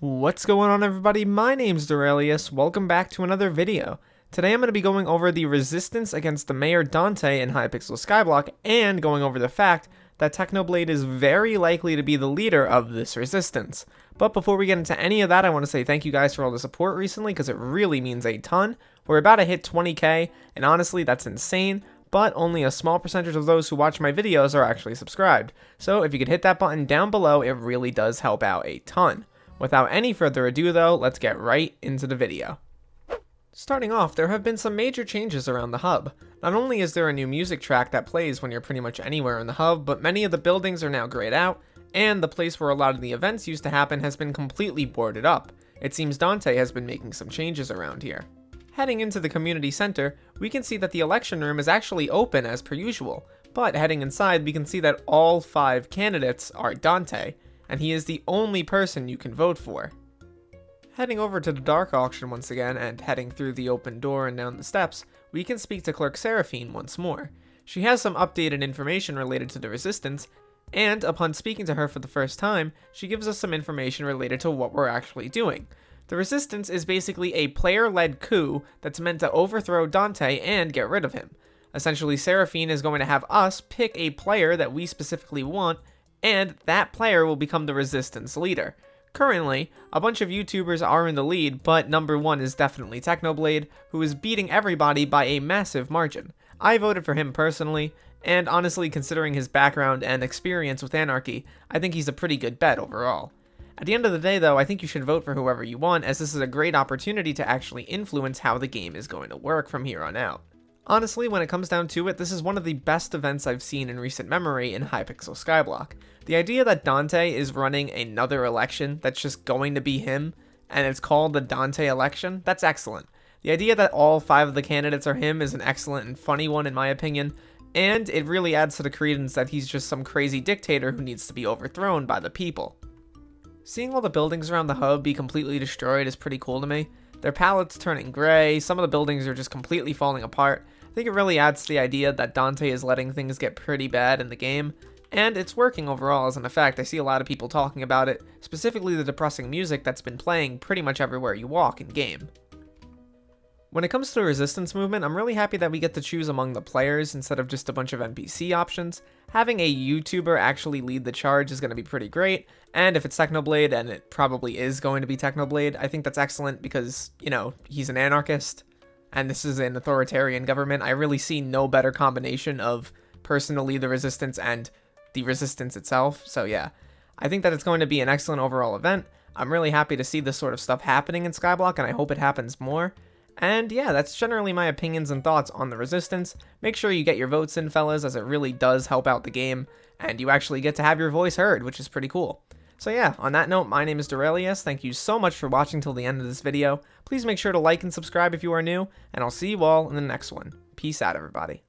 What's going on, everybody? My name's Derailious. Welcome back to another video. Today I'm going to be going over the resistance against the Mayor Dante in Hypixel Skyblock and going over the fact that Technoblade is very likely to be the leader of this resistance. But before we get into any of that, I want to say thank you guys for all the support recently because it really means a ton. We're about to hit 20k, and honestly that's insane, but only a small percentage of those who watch my videos are actually subscribed. So if you could hit that button down below, it really does help out a ton. Without any further ado though, let's get right into the video. Starting off, there have been some major changes around the hub. Not only is there a new music track that plays when you're pretty much anywhere in the hub, but many of the buildings are now grayed out, and the place where a lot of the events used to happen has been completely boarded up. It seems Dante has been making some changes around here. Heading into the community center, we can see that the election room is actually open as per usual, but heading inside we can see that all 5 candidates are Dante, and he is the only person you can vote for. Heading over to the dark auction once again and heading through the open door and down the steps, we can speak to Clerk Seraphine once more. She has some updated information related to the resistance, and upon speaking to her for the first time, she gives us some information related to what we're actually doing. The resistance is basically a player-led coup that's meant to overthrow Dante and get rid of him. Essentially, Seraphine is going to have us pick a player that we specifically want, and that player will become the resistance leader. Currently, a bunch of YouTubers are in the lead, but number 1 is definitely Technoblade, who is beating everybody by a massive margin. I voted for him personally, and honestly, considering his background and experience with Anarchy, I think he's a pretty good bet overall. At the end of the day though, I think you should vote for whoever you want, as this is a great opportunity to actually influence how the game is going to work from here on out. Honestly, when it comes down to it, this is one of the best events I've seen in recent memory in Hypixel Skyblock. The idea that Dante is running another election that's just going to be him, and it's called the Dante election, that's excellent. The idea that all 5 of the candidates are him is an excellent and funny one in my opinion, and it really adds to the credence that he's just some crazy dictator who needs to be overthrown by the people. Seeing all the buildings around the hub be completely destroyed is pretty cool to me. Their palettes turning gray, some of the buildings are just completely falling apart. I think it really adds to the idea that Dante is letting things get pretty bad in the game, and it's working overall as an effect. I see a lot of people talking about it, specifically the depressing music that's been playing pretty much everywhere you walk in game. When it comes to the resistance movement, I'm really happy that we get to choose among the players instead of just a bunch of NPC options. Having a YouTuber actually lead the charge is going to be pretty great, and if it's Technoblade, and it probably is going to be Technoblade, I think that's excellent because, you know, he's an anarchist, and this is an authoritarian government. I really see no better combination of person to lead the resistance and the resistance itself, so yeah. I think that it's going to be an excellent overall event. I'm really happy to see this sort of stuff happening in Skyblock, and I hope it happens more. And yeah, that's generally my opinions and thoughts on the resistance. Make sure you get your votes in, fellas, as it really does help out the game, and you actually get to have your voice heard, which is pretty cool. So yeah, on that note, my name is Derailious. Thank you so much for watching till the end of this video. Please make sure to like and subscribe if you are new, and I'll see you all in the next one. Peace out, everybody.